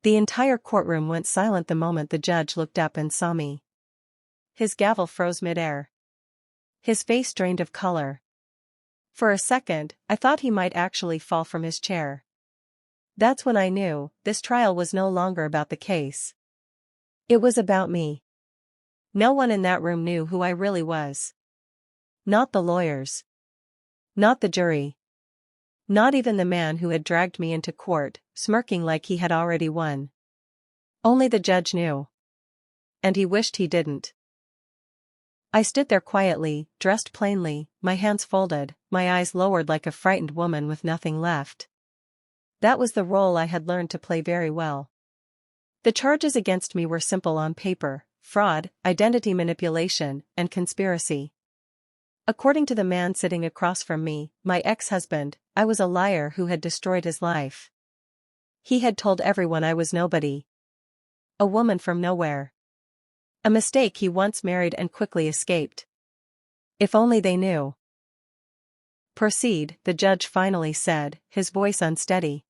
The entire courtroom went silent the moment the judge looked up and saw me. His gavel froze midair. His face drained of color. For a second, I thought he might actually fall from his chair. That's when I knew this trial was no longer about the case. It was about me. No one in that room knew who I really was. Not the lawyers. Not the jury. Not even the man who had dragged me into court, smirking like he had already won. Only the judge knew. And he wished he didn't. I stood there quietly, dressed plainly, my hands folded, my eyes lowered like a frightened woman with nothing left. That was the role I had learned to play very well. The charges against me were simple on paper: fraud, identity manipulation, and conspiracy. According to the man sitting across from me, my ex-husband, I was a liar who had destroyed his life. He had told everyone I was nobody. A woman from nowhere. A mistake he once married and quickly escaped. If only they knew. "Proceed," the judge finally said, his voice unsteady.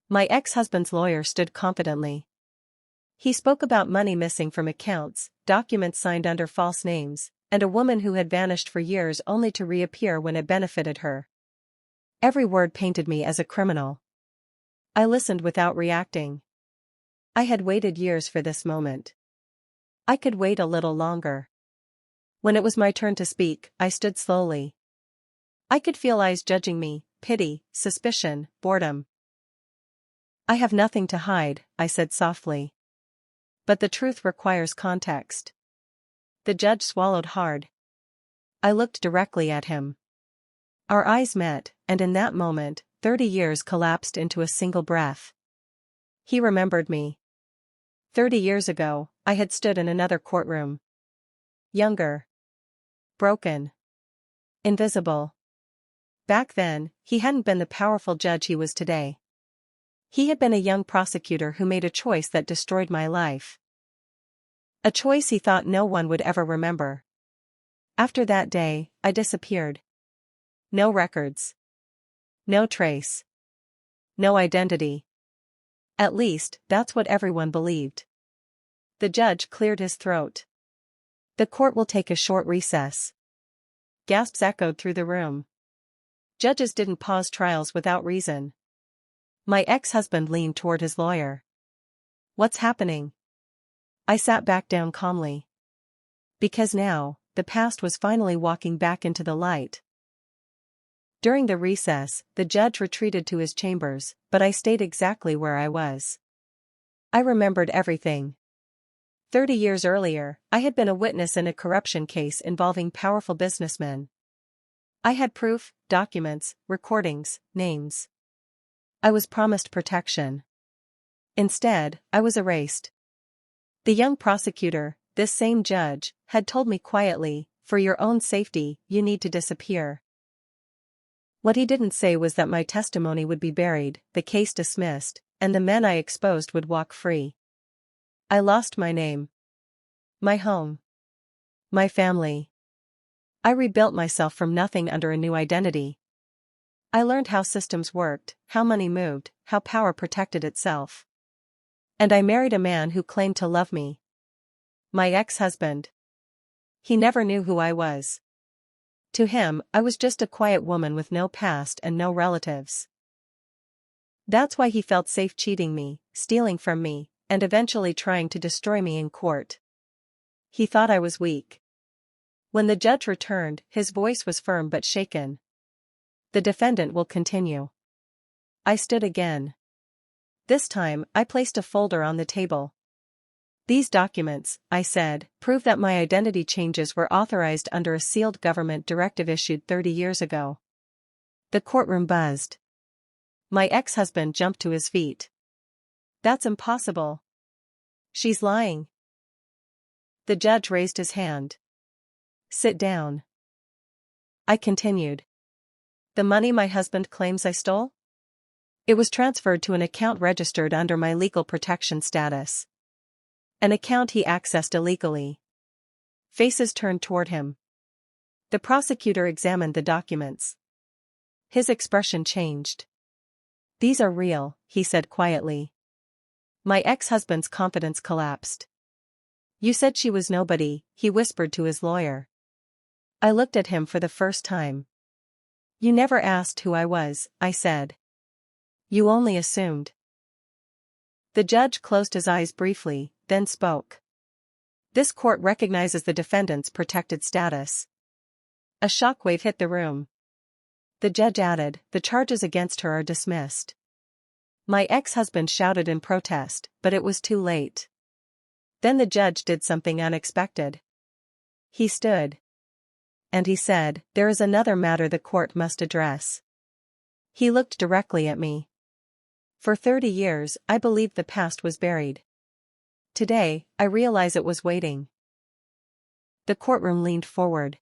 My ex-husband's lawyer stood confidently. He spoke about money missing from accounts, documents signed under false names, and a woman who had vanished for years only to reappear when it benefited her. Every word painted me as a criminal. I listened without reacting. I had waited years for this moment. I could wait a little longer. When it was my turn to speak, I stood slowly. I could feel eyes judging me, pity, suspicion, boredom. "I have nothing to hide," I said softly. "But the truth requires context." The judge swallowed hard. I looked directly at him. Our eyes met, and in that moment, 30 years collapsed into a single breath. He remembered me. 30 years ago, I had stood in another courtroom. Younger. Broken. Invisible. Back then, he hadn't been the powerful judge he was today. He had been a young prosecutor who made a choice that destroyed my life. A choice he thought no one would ever remember. After that day, I disappeared. No records. No trace. No identity. At least, that's what everyone believed. The judge cleared his throat. "The court will take a short recess." Gasps echoed through the room. Judges didn't pause trials without reason. My ex-husband leaned toward his lawyer. "What's happening?" I sat back down calmly. Because now, the past was finally walking back into the light. During the recess, the judge retreated to his chambers, but I stayed exactly where I was. I remembered everything. 30 years earlier, I had been a witness in a corruption case involving powerful businessmen. I had proof, documents, recordings, names. I was promised protection. Instead, I was erased. The young prosecutor, this same judge, had told me quietly, "For your own safety, you need to disappear." What he didn't say was that my testimony would be buried, the case dismissed, and the men I exposed would walk free. I lost my name. My home. My family. I rebuilt myself from nothing under a new identity. I learned how systems worked, how money moved, how power protected itself. And I married a man who claimed to love me. My ex-husband. He never knew who I was. To him, I was just a quiet woman with no past and no relatives. That's why he felt safe cheating me, stealing from me, and eventually trying to destroy me in court. He thought I was weak. When the judge returned, his voice was firm but shaken. "The defendant will continue." I stood again. This time, I placed a folder on the table. "These documents," I said, "prove that my identity changes were authorized under a sealed government directive issued 30 years ago." The courtroom buzzed. My ex-husband jumped to his feet. "That's impossible. She's lying." The judge raised his hand. "Sit down." I continued. "The money my husband claims I stole? It was transferred to an account registered under my legal protection status. An account he accessed illegally." Faces turned toward him. The prosecutor examined the documents. His expression changed. "These are real," he said quietly. My ex-husband's confidence collapsed. You said she was nobody, he whispered to his lawyer. I looked at him for the first time. You never asked who I was, I said. You only assumed. The judge closed his eyes briefly, then spoke. This court recognizes the defendant's protected status. A shockwave hit the room. The judge added, the charges against her are dismissed. My ex-husband shouted in protest, but it was too late. Then the judge did something unexpected. He stood. And he said, there is another matter the court must address. He looked directly at me. For 30 years, I believed the past was buried. Today, I realize it was waiting. The courtroom leaned forward.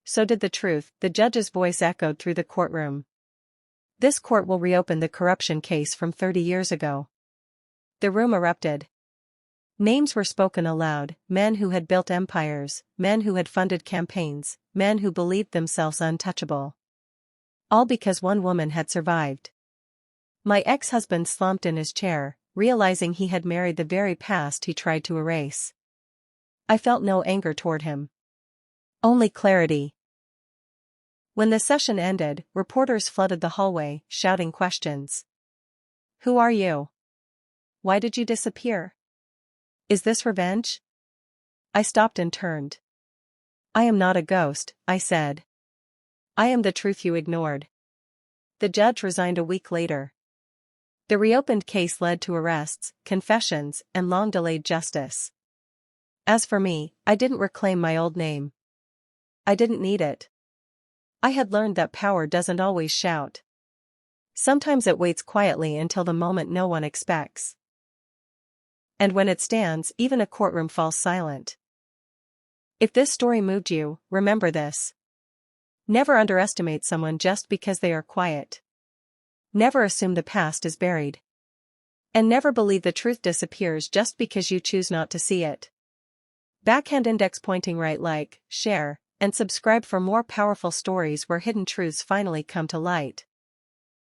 So did the truth, the judge's voice echoed through the courtroom. This court will reopen the corruption case from 30 years ago. The room erupted. Names were spoken aloud, men who had built empires, men who had funded campaigns, men who believed themselves untouchable. All because one woman had survived. My ex-husband slumped in his chair, realizing he had married the very past he tried to erase. I felt no anger toward him. Only clarity. When the session ended, reporters flooded the hallway, shouting questions. Who are you? Why did you disappear? Is this revenge? I stopped and turned. I am not a ghost, I said. I am the truth you ignored. The judge resigned a week later. The reopened case led to arrests, confessions, and long-delayed justice. As for me, I didn't reclaim my old name. I didn't need it. I had learned that power doesn't always shout. Sometimes it waits quietly until the moment no one expects. And when it stands, even a courtroom falls silent. If this story moved you, remember this. Never underestimate someone just because they are quiet. Never assume the past is buried. And never believe the truth disappears just because you choose not to see it. Backhand index pointing right, like, share, and subscribe for more powerful stories where hidden truths finally come to light.